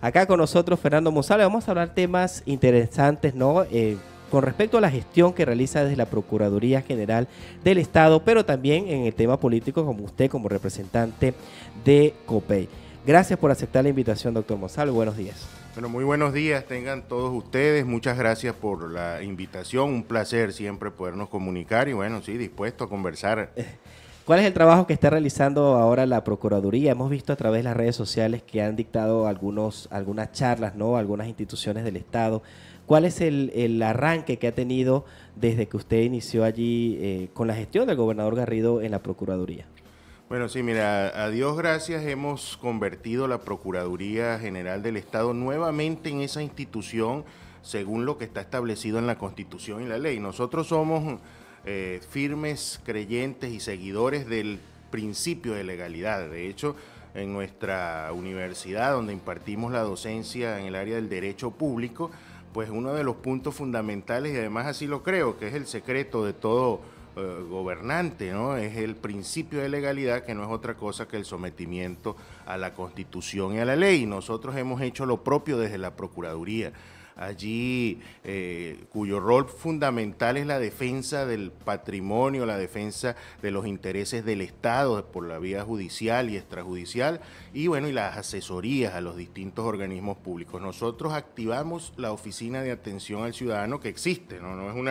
Acá con nosotros Fernando Monsalve. Vamos a hablar temas interesantes, ¿no? Con respecto a la gestión que realiza desde la Procuraduría General del Estado, pero también en el tema político, como usted, como representante de COPEI. Gracias por aceptar la invitación, doctor Monsalve. Buenos días. Bueno, muy buenos días tengan todos ustedes. Muchas gracias por la invitación. Un placer siempre podernos comunicar y bueno, sí, dispuesto a conversar. ¿Cuál es el trabajo que está realizando ahora la Procuraduría? Hemos visto a través de las redes sociales que han dictado algunas charlas, ¿no? Algunas instituciones del Estado. ¿Cuál es el arranque que ha tenido desde que usted inició allí con la gestión del gobernador Garrido en la Procuraduría? Bueno, sí, mira, a Dios gracias hemos convertido la Procuraduría General del Estado nuevamente en esa institución según lo que está establecido en la Constitución y la ley. Nosotros somos firmes creyentes y seguidores del principio de legalidad. De hecho, en nuestra universidad, donde impartimos la docencia en el área del derecho público, pues uno de los puntos fundamentales, y además así lo creo, que es el secreto de todo gobernante, ¿no? Es el principio de legalidad, que no es otra cosa que el sometimiento a la Constitución y a la ley. Nosotros hemos hecho lo propio desde la Procuraduría. Allí, cuyo rol fundamental es la defensa del patrimonio, la defensa de los intereses del Estado por la vía judicial y extrajudicial, y bueno, y las asesorías a los distintos organismos públicos. Nosotros activamos la Oficina de Atención al Ciudadano, que existe, no es un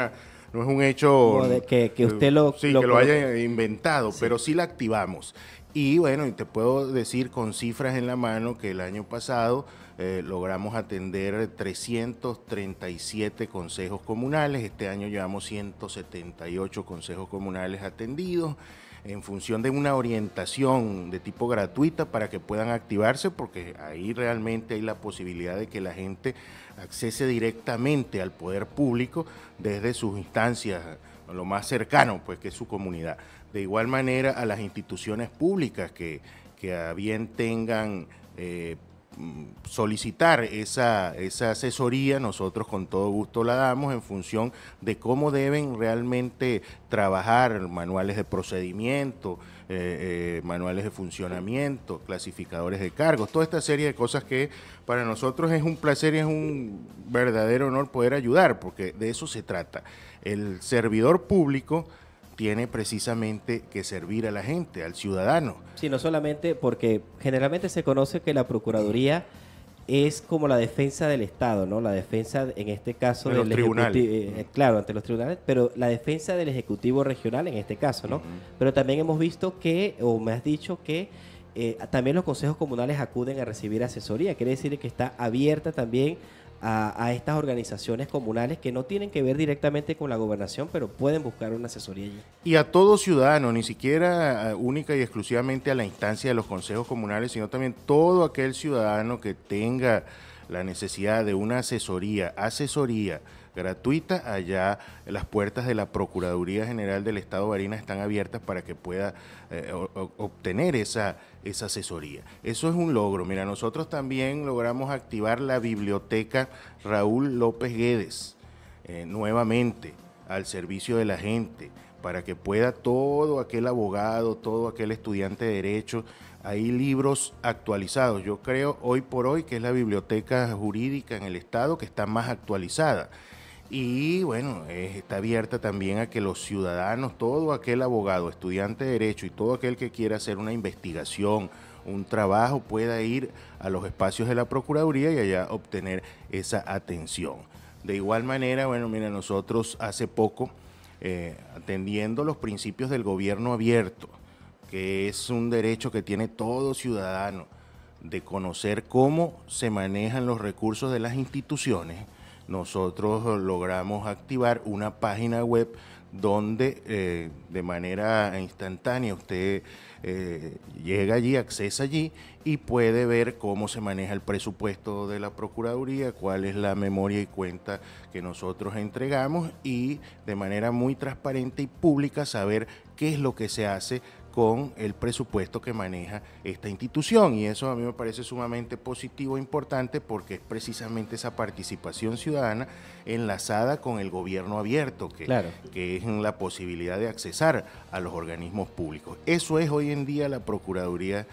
hecho que usted lo haya inventado, sí, pero sí la activamos. Y bueno, y te puedo decir con cifras en la mano que el año pasado logramos atender 337 consejos comunales. Este año llevamos 178 consejos comunales atendidos en función de una orientación de tipo gratuita para que puedan activarse, porque ahí realmente hay la posibilidad de que la gente accese directamente al poder público desde sus instancias, lo más cercano, pues, que es su comunidad. De igual manera, a las instituciones públicas que a bien tengan solicitar esa asesoría, nosotros con todo gusto la damos en función de cómo deben realmente trabajar, manuales de procedimiento, manuales de funcionamiento, clasificadores de cargos, toda esta serie de cosas que para nosotros es un placer y es un verdadero honor poder ayudar, porque de eso se trata. El servidor público tiene precisamente que servir a la gente, al ciudadano. Sí, no solamente porque generalmente se conoce que la Procuraduría es como la defensa del Estado, ¿no? La defensa, en este caso, de los tribunales. Claro, ante los tribunales, pero la defensa del Ejecutivo Regional en este caso, ¿no? Pero también hemos visto que, o me has dicho que también los consejos comunales acuden a recibir asesoría. Quiere decir que está abierta también a estas organizaciones comunales que no tienen que ver directamente con la gobernación, pero pueden buscar una asesoría allí. Y a todo ciudadano, ni siquiera única y exclusivamente a la instancia de los consejos comunales, sino también todo aquel ciudadano que tenga la necesidad de una asesoría gratuita, allá las puertas de la Procuraduría General del Estado Barinas están abiertas para que pueda obtener esa asesoría. Eso es un logro. Mira, nosotros también logramos activar la biblioteca Raúl López Guedes nuevamente al servicio de la gente, para que pueda todo aquel abogado, todo aquel estudiante de Derecho. Hay libros actualizados. Yo creo hoy por hoy que es la biblioteca jurídica en el Estado que está más actualizada. Y bueno, está abierta también a que los ciudadanos, todo aquel abogado, estudiante de Derecho y todo aquel que quiera hacer una investigación, un trabajo, pueda ir a los espacios de la Procuraduría y allá obtener esa atención. De igual manera, bueno, mira, nosotros hace poco, atendiendo los principios del gobierno abierto, que es un derecho que tiene todo ciudadano de conocer cómo se manejan los recursos de las instituciones, nosotros logramos activar una página web donde de manera instantánea usted llega allí, accesa allí y puede ver cómo se maneja el presupuesto de la Procuraduría, cuál es la memoria y cuenta que nosotros entregamos y de manera muy transparente y pública saber qué es lo que se hace con el presupuesto que maneja esta institución, y eso a mí me parece sumamente positivo e importante porque es precisamente esa participación ciudadana enlazada con el gobierno abierto, que es la posibilidad de accesar a los organismos públicos. Eso es hoy en día la Procuraduría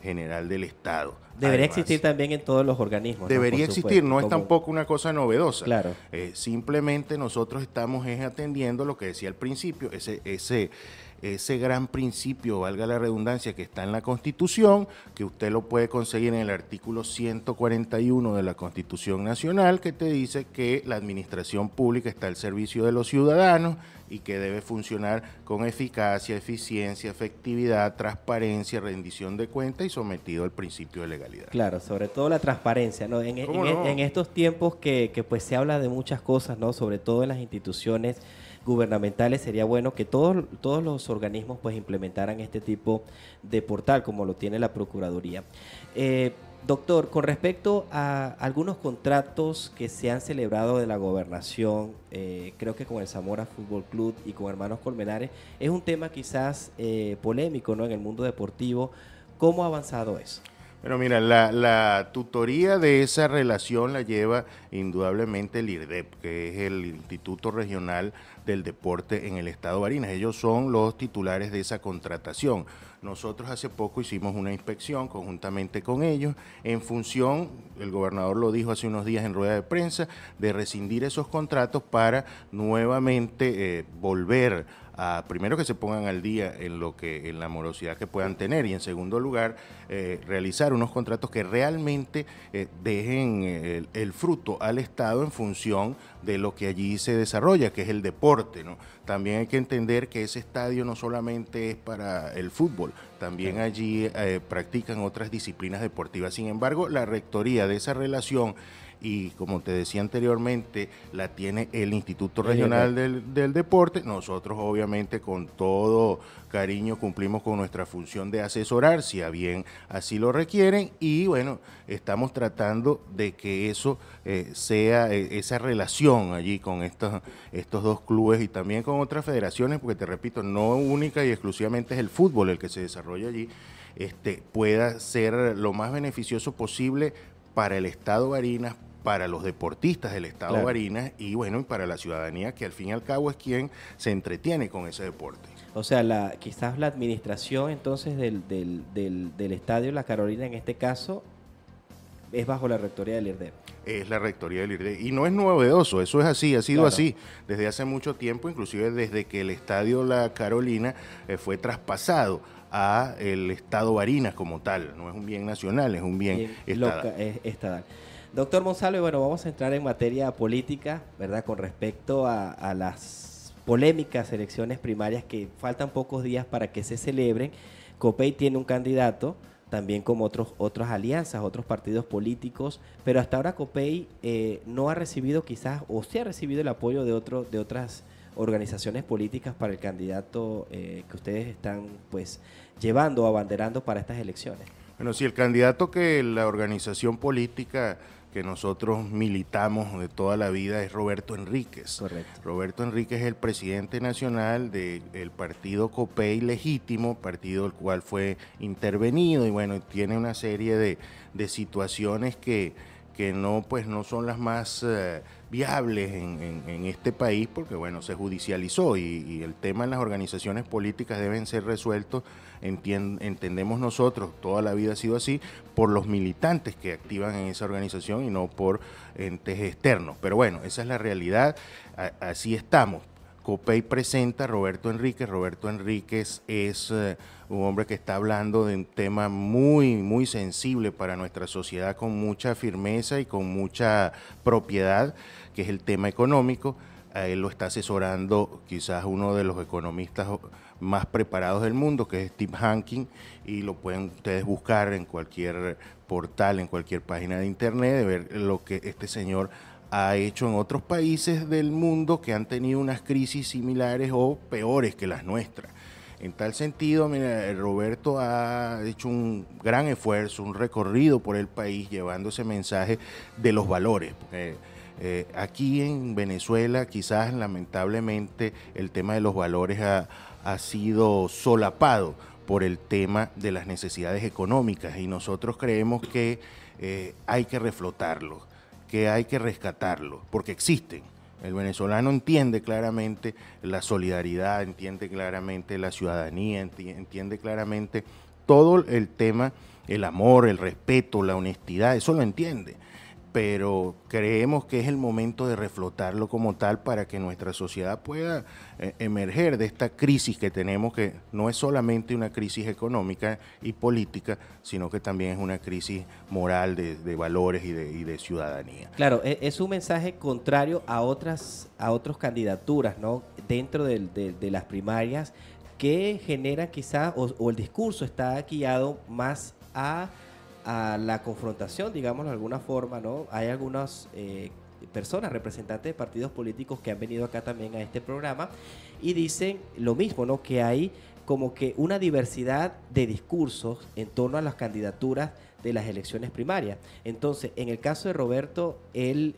General del Estado. Debería Además, existir también en todos los organismos. debería ¿no? Por existir, supuesto, no es como- tampoco una cosa novedosa. Claro. Simplemente nosotros estamos atendiendo lo que decía al principio, ese gran principio, valga la redundancia, que está en la Constitución, que usted lo puede conseguir en el artículo 141 de la Constitución Nacional, que te dice que la administración pública está al servicio de los ciudadanos y que debe funcionar con eficacia, eficiencia, efectividad, transparencia, rendición de cuentas y sometido al principio de legalidad. Claro, sobre todo la transparencia, ¿no? ¿Cómo no? En estos tiempos que pues se habla de muchas cosas, ¿no? Sobre todo en las instituciones gubernamentales, sería bueno que todos los organismos pues implementaran este tipo de portal como lo tiene la Procuraduría. Doctor, con respecto a algunos contratos que se han celebrado de la gobernación, creo que con el Zamora Fútbol Club y con Hermanos Colmenares, es un tema quizás polémico, ¿no? En el mundo deportivo. ¿Cómo ha avanzado eso? Bueno, mira, la tutoría de esa relación la lleva indudablemente el IRDEP, que es el Instituto Regional del Deporte en el Estado Barinas. Ellos son los titulares de esa contratación. Nosotros hace poco hicimos una inspección conjuntamente con ellos en función, el gobernador lo dijo hace unos días en rueda de prensa, de rescindir esos contratos para nuevamente volver a, primero que se pongan al día en la morosidad que puedan tener y en segundo lugar realizar unos contratos que realmente dejen el fruto al Estado en función de lo que allí se desarrolla, que es el deporte, ¿no? También hay que entender que ese estadio no solamente es para el fútbol, también allí practican otras disciplinas deportivas. Sin embargo, la rectoría de esa relación y como te decía anteriormente, la tiene el Instituto Regional del Deporte. Nosotros obviamente con todo cariño cumplimos con nuestra función de asesorar, si a bien así lo requieren, y bueno, estamos tratando de que eso sea esa relación allí con estos dos clubes y también con otras federaciones, porque te repito, no única y exclusivamente es el fútbol el que se desarrolla allí, pueda ser lo más beneficioso posible para el Estado Barinas, para los deportistas del Estado Claro. Barinas y bueno, y para la ciudadanía que al fin y al cabo es quien se entretiene con ese deporte. O sea, quizás la administración entonces del estadio La Carolina en este caso es bajo la rectoría del IRDEP. Es la rectoría del IRDE. Y no es novedoso, eso es así, ha sido Claro. así desde hace mucho tiempo, inclusive desde que el estadio La Carolina fue traspasado a el Estado Barinas como tal. No es un bien nacional, es un bien estatal. Estadal. Doctor Monsalve, bueno, vamos a entrar en materia política, ¿verdad? Con respecto a las polémicas elecciones primarias que faltan pocos días para que se celebren. COPEI tiene un candidato, también como otras alianzas, otros partidos políticos, pero hasta ahora COPEI no ha recibido quizás, o sí ha recibido el apoyo de otras organizaciones políticas para el candidato que ustedes están pues llevando o abanderando para estas elecciones. Bueno, si el candidato que la organización política que nosotros militamos de toda la vida es Roberto Enríquez. Correcto. Roberto Enríquez es el presidente nacional del partido COPEI legítimo, partido el cual fue intervenido y bueno, tiene una serie de situaciones que no, pues, no son las más viables en este país porque bueno, se judicializó y el tema en las organizaciones políticas deben ser resueltos, entendemos nosotros, toda la vida ha sido así, por los militantes que activan en esa organización y no por entes externos. Pero bueno, esa es la realidad, así estamos. COPEI presenta a Roberto Enríquez. Roberto Enríquez es un hombre que está hablando de un tema muy, muy sensible para nuestra sociedad con mucha firmeza y con mucha propiedad, que es el tema económico. A él lo está asesorando quizás uno de los economistas más preparados del mundo, que es Steve Hankin, y lo pueden ustedes buscar en cualquier portal, en cualquier página de internet, de ver lo que este señor ha hecho en otros países del mundo que han tenido unas crisis similares o peores que las nuestras. En tal sentido, mira, Roberto ha hecho un gran esfuerzo, un recorrido por el país llevando ese mensaje de los valores. Aquí en Venezuela quizás lamentablemente el tema de los valores ha sido solapado por el tema de las necesidades económicas y nosotros creemos que hay que reflotarlos, que hay que rescatarlos, porque existen. El venezolano entiende claramente la solidaridad, entiende claramente la ciudadanía, entiende claramente todo el tema, el amor, el respeto, la honestidad, eso lo entiende, pero creemos que es el momento de reflotarlo como tal para que nuestra sociedad pueda emerger de esta crisis que tenemos, que no es solamente una crisis económica y política, sino que también es una crisis moral de valores y de ciudadanía. Claro, es un mensaje contrario a otras candidaturas, ¿no? Dentro de las primarias que genera quizás, o el discurso está guiado más a la confrontación, digámoslo de alguna forma, ¿no? Hay algunas personas, representantes de partidos políticos que han venido acá también a este programa y dicen lo mismo, ¿no? Que hay como que una diversidad de discursos en torno a las candidaturas de las elecciones primarias. Entonces, en el caso de Roberto, él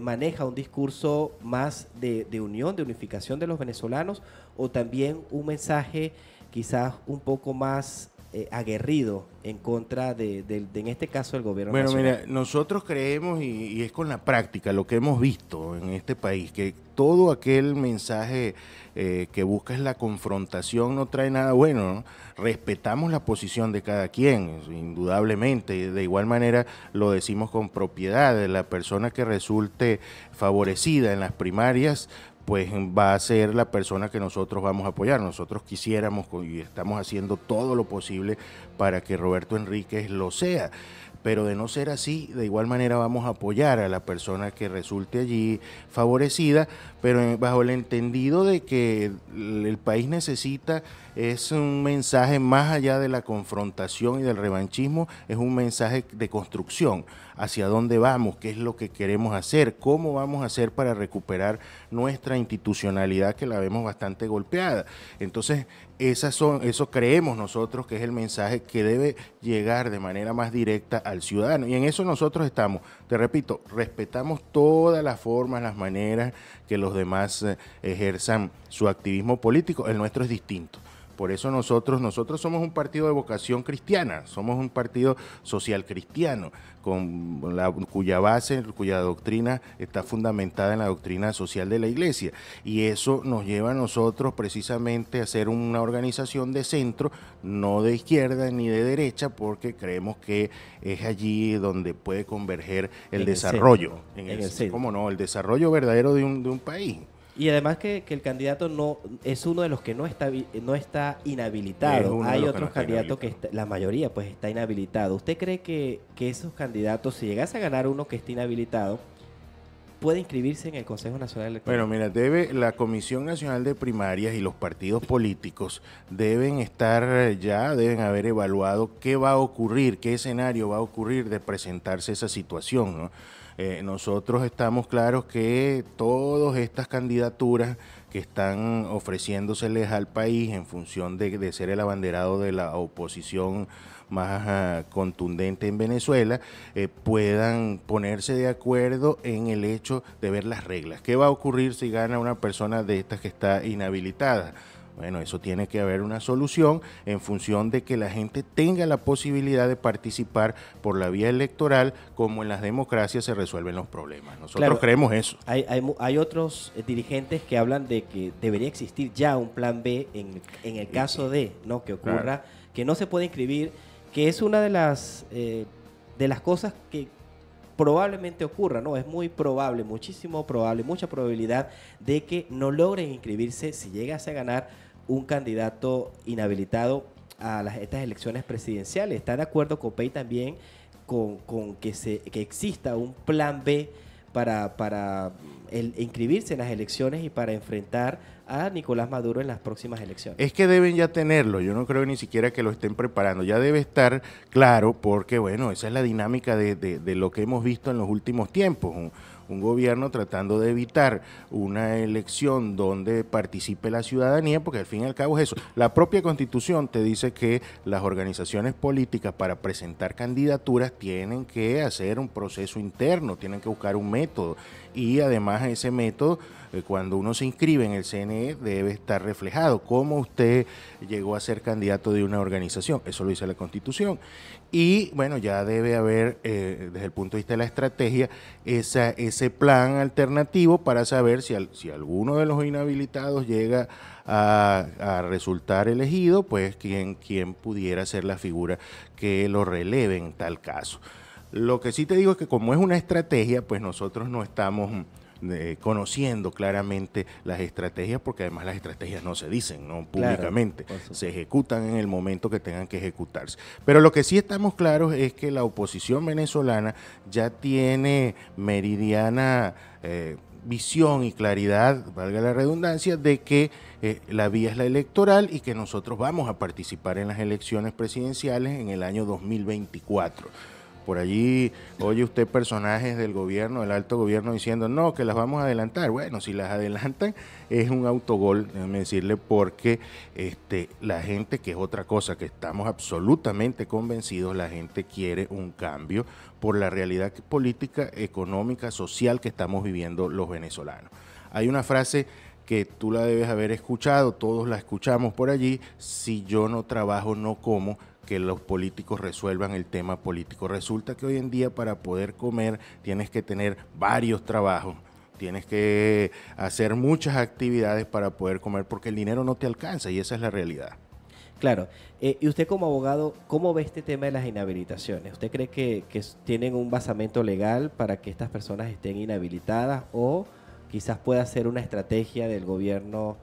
maneja un discurso más de unión, de unificación de los venezolanos, o también un mensaje quizás un poco más aguerrido en contra en este caso, del gobierno nacional. Mira, nosotros creemos, y es con la práctica, lo que hemos visto en este país, que todo aquel mensaje que busca es la confrontación no trae nada bueno, ¿no? Respetamos la posición de cada quien, indudablemente, de igual manera lo decimos con propiedad, la persona que resulte favorecida en las primarias, pues va a ser la persona que nosotros vamos a apoyar. Nosotros quisiéramos y estamos haciendo todo lo posible para que Roberto Enríquez lo sea, pero de no ser así, de igual manera vamos a apoyar a la persona que resulte allí favorecida, pero bajo el entendido de que el país necesita es un mensaje más allá de la confrontación y del revanchismo, es un mensaje de construcción, hacia dónde vamos, qué es lo que queremos hacer, cómo vamos a hacer para recuperar nuestra institucionalidad que la vemos bastante golpeada. Entonces, eso creemos nosotros que es el mensaje que debe llegar de manera más directa al ciudadano, y en eso nosotros estamos. Te repito, respetamos todas las formas, las maneras que los demás ejerzan su activismo político. El nuestro es distinto. Por eso nosotros somos un partido de vocación cristiana, somos un partido social cristiano, cuya base, cuya doctrina está fundamentada en la doctrina social de la Iglesia. Y eso nos lleva a nosotros precisamente a ser una organización de centro, no de izquierda ni de derecha, porque creemos que es allí donde puede converger el desarrollo. ¿Cómo no? El desarrollo verdadero de un país. Y además que el candidato no es uno de los que no está inhabilitado. Hay otros candidatos que la mayoría pues está inhabilitado. ¿Usted cree que esos candidatos, si llegase a ganar uno que esté inhabilitado, puede inscribirse en el Consejo Nacional Electoral? Bueno, mira, la Comisión Nacional de Primarias y los partidos políticos deben haber evaluado qué va a ocurrir, qué escenario va a ocurrir de presentarse esa situación, ¿no? Nosotros estamos claros que todas estas candidaturas que están ofreciéndoseles al país en función de ser el abanderado de la oposición más contundente en Venezuela, puedan ponerse de acuerdo en el hecho de ver las reglas. ¿Qué va a ocurrir si gana una persona de estas que está inhabilitada? Bueno, eso tiene que haber una solución en función de que la gente tenga la posibilidad de participar por la vía electoral, como en las democracias se resuelven los problemas. Nosotros creemos eso. Hay otros dirigentes que hablan de que debería existir ya un plan B en el caso de que ocurra, claro, que no se puede inscribir, que es una de las cosas que probablemente ocurra, ¿no? Es muy probable, muchísimo probable, mucha probabilidad de que no logren inscribirse si llegase a ganar un candidato inhabilitado a estas elecciones presidenciales. ¿Está de acuerdo Copey también con que exista un plan B para inscribirse en las elecciones y para enfrentar a Nicolás Maduro en las próximas elecciones? Es que deben ya tenerlo, yo no creo ni siquiera que lo estén preparando, ya debe estar claro, porque bueno, esa es la dinámica de lo que hemos visto en los últimos tiempos, un gobierno tratando de evitar una elección donde participe la ciudadanía, porque al fin y al cabo es eso. La propia Constitución te dice que las organizaciones políticas para presentar candidaturas tienen que hacer un proceso interno, tienen que buscar un método, y además ese método, cuando uno se inscribe en el CNE, debe estar reflejado cómo usted llegó a ser candidato de una organización. Eso lo dice la Constitución. Y bueno, ya debe haber, desde el punto de vista de la estrategia, esa ese plan alternativo para saber si alguno de los inhabilitados llega a resultar elegido, pues quién pudiera ser la figura que lo releve en tal caso. Lo que sí te digo es que como es una estrategia, pues nosotros no estamos conociendo claramente las estrategias, porque además las estrategias no se dicen, ¿no? Públicamente, claro, se ejecutan en el momento que tengan que ejecutarse. Pero lo que sí estamos claros es que la oposición venezolana ya tiene meridiana visión y claridad, valga la redundancia, de que la vía es la electoral y que nosotros vamos a participar en las elecciones presidenciales en el año 2024. Por allí oye usted personajes del gobierno, del alto gobierno, diciendo no, que las vamos a adelantar. Bueno, si las adelantan es un autogol, déjame decirle, porque la gente, que es otra cosa, que estamos absolutamente convencidos, la gente quiere un cambio por la realidad política, económica, social que estamos viviendo los venezolanos. Hay una frase que tú la debes haber escuchado, todos la escuchamos por allí: si yo no trabajo, no como. Que los políticos resuelvan el tema político. Resulta que hoy en día para poder comer tienes que tener varios trabajos, tienes que hacer muchas actividades para poder comer, porque el dinero no te alcanza, y esa es la realidad. Claro. Y usted como abogado, ¿cómo ve este tema de las inhabilitaciones? ¿Usted cree que tienen un basamento legal para que estas personas estén inhabilitadas, o quizás pueda ser una estrategia del gobierno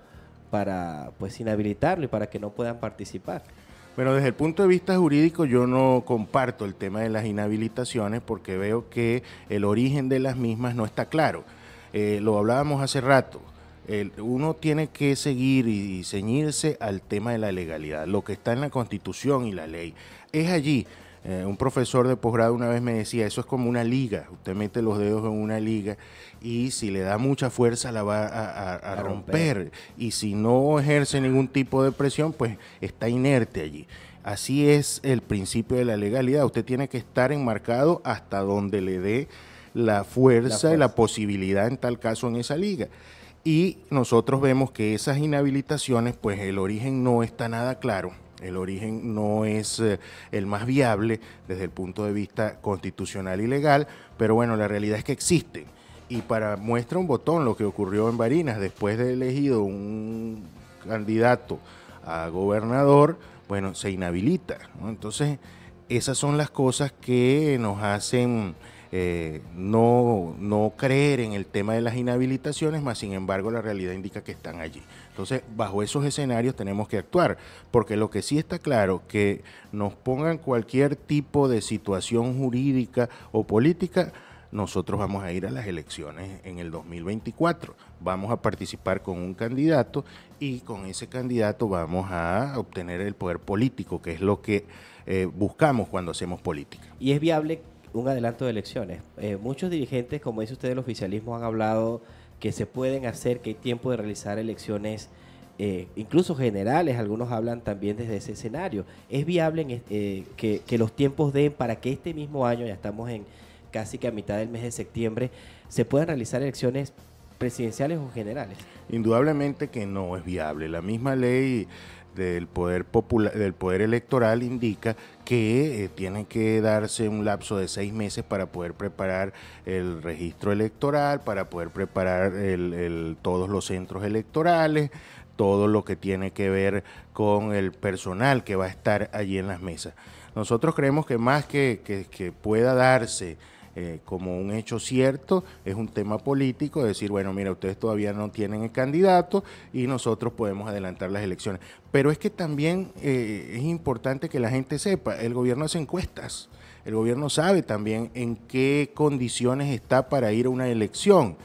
para pues inhabilitarlo y para que no puedan participar? Bueno, desde el punto de vista jurídico yo no comparto el tema de las inhabilitaciones, porque veo que el origen de las mismas no está claro. Lo hablábamos hace rato. Uno tiene que seguir y ceñirse al tema de la legalidad, lo que está en la Constitución y la ley. Es allí. Un profesor de posgrado una vez me decía, eso es como una liga, usted mete los dedos en una liga y si le da mucha fuerza la va a romper, y si no ejerce ningún tipo de presión, pues está inerte allí. Así es el principio de la legalidad, usted tiene que estar enmarcado hasta donde le dé la fuerza y la posibilidad, en tal caso, en esa liga. Y nosotros vemos que esas inhabilitaciones, pues el origen no está nada claro. El origen no es el más viable desde el punto de vista constitucional y legal, pero bueno, la realidad es que existen. Y para muestra un botón lo que ocurrió en Barinas, después de elegido un candidato a gobernador, bueno, se inhabilita, ¿no? Entonces, esas son las cosas que nos hacen no creer en el tema de las inhabilitaciones, más sin embargo la realidad indica que están allí. Entonces, bajo esos escenarios tenemos que actuar, porque lo que sí está claro, que nos pongan cualquier tipo de situación jurídica o política, nosotros vamos a ir a las elecciones en el 2024, vamos a participar con un candidato y con ese candidato vamos a obtener el poder político, que es lo que buscamos cuando hacemos política. ¿Y es viable un adelanto de elecciones? Muchos dirigentes, como dice usted, del oficialismo han hablado que se pueden hacer, que hay tiempo de realizar elecciones, incluso generales. Algunos hablan también desde ese escenario. ¿Es viable que los tiempos den para que este mismo año, ya estamos en casi que a mitad del mes de septiembre, se puedan realizar elecciones presidenciales o generales? Indudablemente que no es viable. La misma ley del poder popular, del poder electoral, indica que tiene que darse un lapso de 6 meses para poder preparar el registro electoral, para poder preparar todos los centros electorales, todo lo que tiene que ver con el personal que va a estar allí en las mesas. Nosotros creemos que más que pueda darse como un hecho cierto, es un tema político, decir, bueno, mira, ustedes todavía no tienen el candidato y nosotros podemos adelantar las elecciones. Pero es que también es importante que la gente sepa, el gobierno hace encuestas, el gobierno sabe también en qué condiciones está para ir a una elección,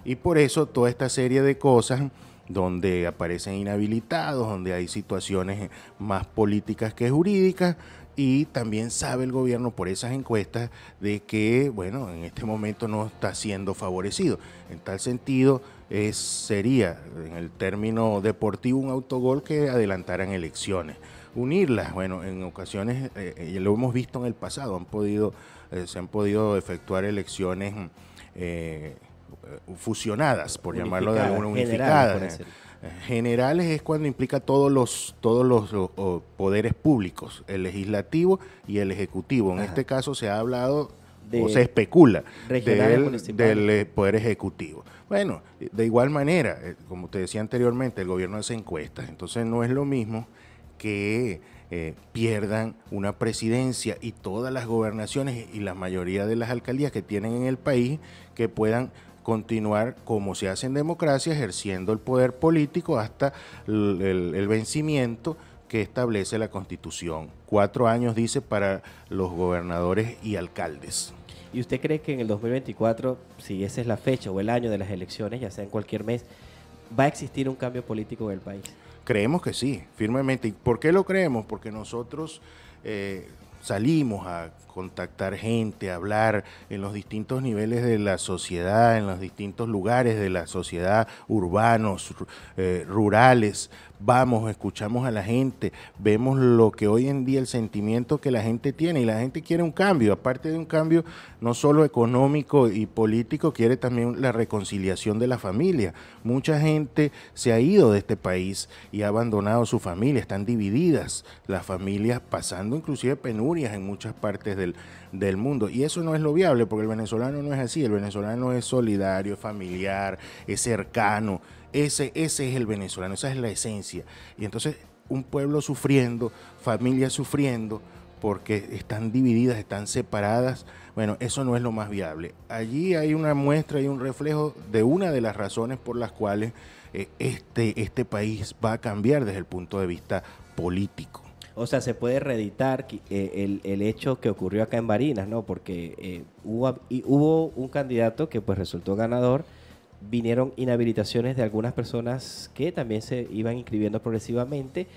y por eso toda esta serie de cosas donde aparecen inhabilitados, donde hay situaciones más políticas que jurídicas, y también sabe el gobierno por esas encuestas de que, bueno, en este momento no está siendo favorecido. En tal sentido, sería, en el término deportivo, un autogol que adelantaran elecciones. Unirlas, bueno, en ocasiones, lo hemos visto en el pasado, se han podido efectuar elecciones fusionadas, por llamarlo de alguna, unificadas. Generales es cuando implica todos los poderes públicos, el legislativo y el ejecutivo. En este caso se ha hablado o se especula regional y municipal del Poder Ejecutivo. Bueno, de igual manera, como te decía anteriormente, el gobierno hace encuestas, entonces no es lo mismo que pierdan una presidencia y todas las gobernaciones y la mayoría de las alcaldías que tienen en el país, que puedan continuar como se hace en democracia, ejerciendo el poder político hasta el vencimiento que establece la Constitución. 4 años, dice, para los gobernadores y alcaldes. ¿Y usted cree que en el 2024, si esa es la fecha o el año de las elecciones, ya sea en cualquier mes, va a existir un cambio político en el país? Creemos que sí, firmemente. ¿Y por qué lo creemos? Porque nosotros salimos a contactar gente, a hablar en los distintos niveles de la sociedad, en los distintos lugares de la sociedad, urbanos, rurales. Vamos, escuchamos a la gente, vemos lo que hoy en día el sentimiento que la gente tiene, y la gente quiere un cambio, aparte de un cambio no solo económico y político, quiere también la reconciliación de la familia. Mucha gente se ha ido de este país y ha abandonado su familia, están divididas las familias, pasando inclusive penurias en muchas partes del mundo, y eso no es lo viable, porque el venezolano no es así. El venezolano es solidario, es familiar, es cercano. Ese es el venezolano, esa es la esencia. Y entonces un pueblo sufriendo, familias sufriendo, porque están divididas, están separadas, bueno, eso no es lo más viable. Allí hay una muestra y un reflejo de una de las razones por las cuales este país va a cambiar desde el punto de vista político. O sea, se puede reeditar el hecho que ocurrió acá en Barinas, ¿no? Porque hubo un candidato que pues resultó ganador. Vinieron inhabilitaciones de algunas personas que también se iban inscribiendo progresivamente,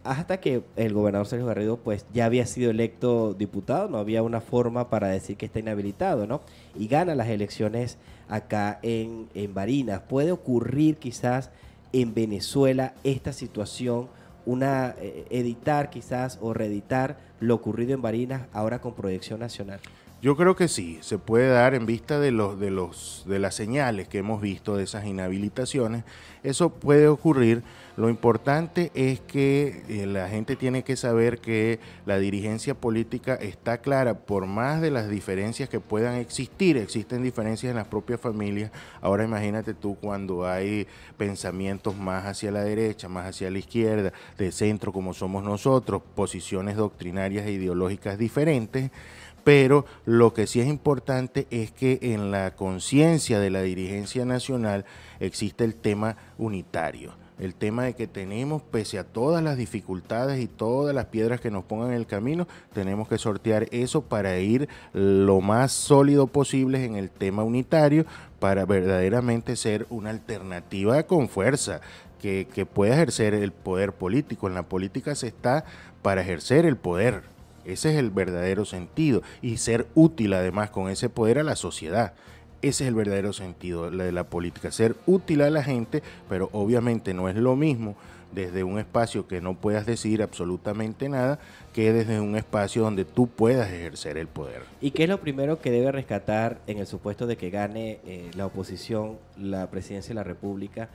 hasta que el gobernador Sergio Garrido pues ya había sido electo diputado, no había una forma para decir que está inhabilitado, ¿no? Y gana las elecciones acá en Barinas. ¿Puede ocurrir quizás en Venezuela esta situación, editar quizás o reeditar lo ocurrido en Barinas ahora con proyección nacional? Yo creo que sí, se puede dar en vista de las señales que hemos visto de esas inhabilitaciones. Eso puede ocurrir. Lo importante es que la gente tiene que saber que la dirigencia política está clara, por más de las diferencias que puedan existir. Existen diferencias en las propias familias. Ahora imagínate tú cuando hay pensamientos más hacia la derecha, más hacia la izquierda, de centro como somos nosotros, posiciones doctrinarias e ideológicas diferentes. Pero lo que sí es importante es que en la conciencia de la dirigencia nacional existe el tema unitario, el tema de que tenemos, pese a todas las dificultades y todas las piedras que nos pongan en el camino, tenemos que sortear eso para ir lo más sólido posible en el tema unitario, para verdaderamente ser una alternativa con fuerza, que pueda ejercer el poder político. En la política se está para ejercer el poder. Ese es el verdadero sentido, y ser útil además con ese poder a la sociedad. Ese es el verdadero sentido de la política, ser útil a la gente, pero obviamente no es lo mismo desde un espacio que no puedas decidir absolutamente nada que desde un espacio donde tú puedas ejercer el poder. ¿Y qué es lo primero que debe rescatar en el supuesto de que gane la oposición la presidencia de la República?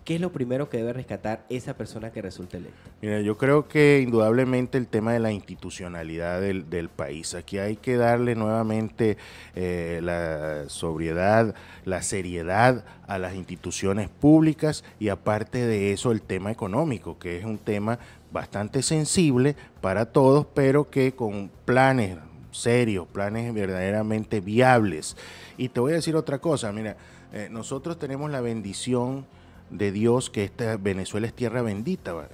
¿Qué es lo primero que debe rescatar esa persona que resulte electa? Mira, yo creo que indudablemente el tema de la institucionalidad del país. Aquí hay que darle nuevamente la sobriedad, la seriedad a las instituciones públicas, y aparte de eso el tema económico, que es un tema bastante sensible para todos, pero que con planes serios, planes verdaderamente viables. Y te voy a decir otra cosa, mira, nosotros tenemos la bendición de Dios, que esta Venezuela es tierra bendita, ¿vale?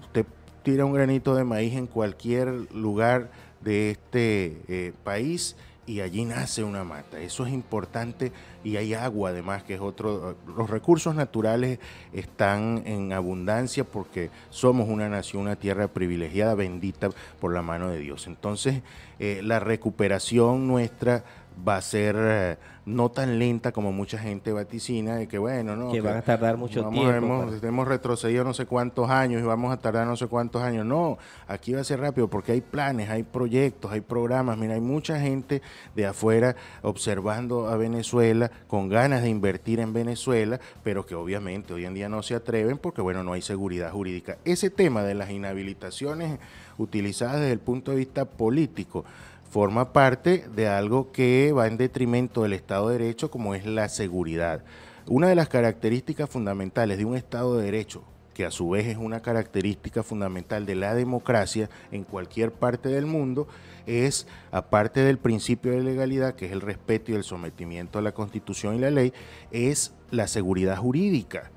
Usted tira un granito de maíz en cualquier lugar de este país y allí nace una mata. Eso es importante, y hay agua además, que es otro. Los recursos naturales están en abundancia porque somos una nación, una tierra privilegiada, bendita por la mano de Dios. Entonces, la recuperación nuestra va a ser no tan lenta como mucha gente vaticina, de que bueno, no, que van a tardar mucho tiempo. Hemos retrocedido no sé cuántos años y vamos a tardar no sé cuántos años. No, aquí va a ser rápido porque hay planes, hay proyectos, hay programas. Mira, hay mucha gente de afuera observando a Venezuela, con ganas de invertir en Venezuela, pero que obviamente hoy en día no se atreven porque bueno, no hay seguridad jurídica. Ese tema de las inhabilitaciones utilizadas desde el punto de vista político forma parte de algo que va en detrimento del Estado de Derecho, como es la seguridad. Una de las características fundamentales de un Estado de Derecho, que a su vez es una característica fundamental de la democracia en cualquier parte del mundo, es, aparte del principio de legalidad, que es el respeto y el sometimiento a la Constitución y la ley, es la seguridad jurídica.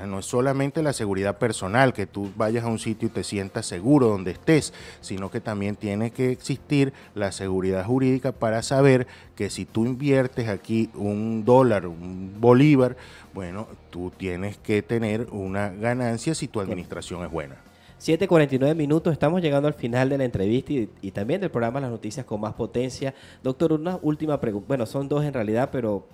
No es solamente la seguridad personal, que tú vayas a un sitio y te sientas seguro donde estés, sino que también tiene que existir la seguridad jurídica para saber que si tú inviertes aquí $1, un bolívar, bueno, tú tienes que tener una ganancia si tu administración es buena. 7:49 minutos, estamos llegando al final de la entrevista y también del programa Las Noticias con Más Potencia. Doctor, una última pregunta, bueno, son dos en realidad, pero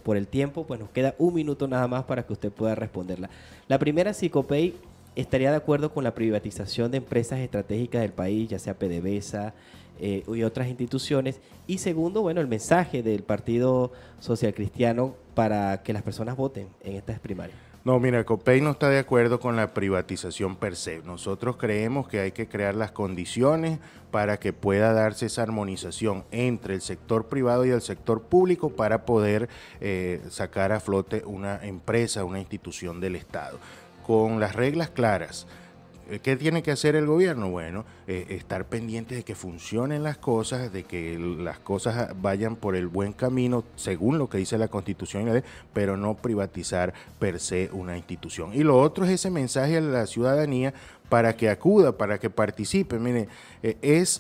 por el tiempo, pues nos queda un minuto nada más para que usted pueda responderla. La primera, si Copey estaría de acuerdo con la privatización de empresas estratégicas del país, ya sea PDVSA y otras instituciones. Y segundo, bueno, el mensaje del Partido Social Cristiano para que las personas voten en estas primarias. No, mira, Copey no está de acuerdo con la privatización per se. Nosotros creemos que hay que crear las condiciones para que pueda darse esa armonización entre el sector privado y el sector público para poder sacar a flote una empresa, una institución del Estado, con las reglas claras. ¿Qué tiene que hacer el gobierno? Bueno, estar pendiente de que funcionen las cosas, de que las cosas vayan por el buen camino, según lo que dice la Constitución y la ley, pero no privatizar per se una institución. Y lo otro es ese mensaje a la ciudadanía para que acuda, para que participe. Mire,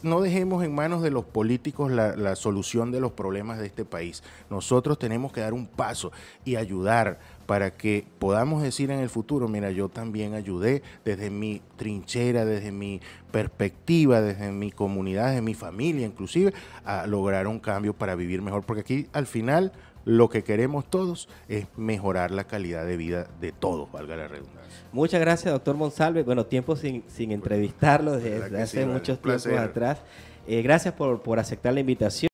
no dejemos en manos de los políticos la solución de los problemas de este país. Nosotros tenemos que dar un paso y ayudar para que podamos decir en el futuro, mira, yo también ayudé desde mi trinchera, desde mi perspectiva, desde mi comunidad, desde mi familia inclusive, a lograr un cambio para vivir mejor, porque aquí al final lo que queremos todos es mejorar la calidad de vida de todos, valga la redundancia. Muchas gracias, doctor Monsalve. Bueno, tiempo sin entrevistarlo desde hace muchos tiempos atrás. Gracias por aceptar la invitación.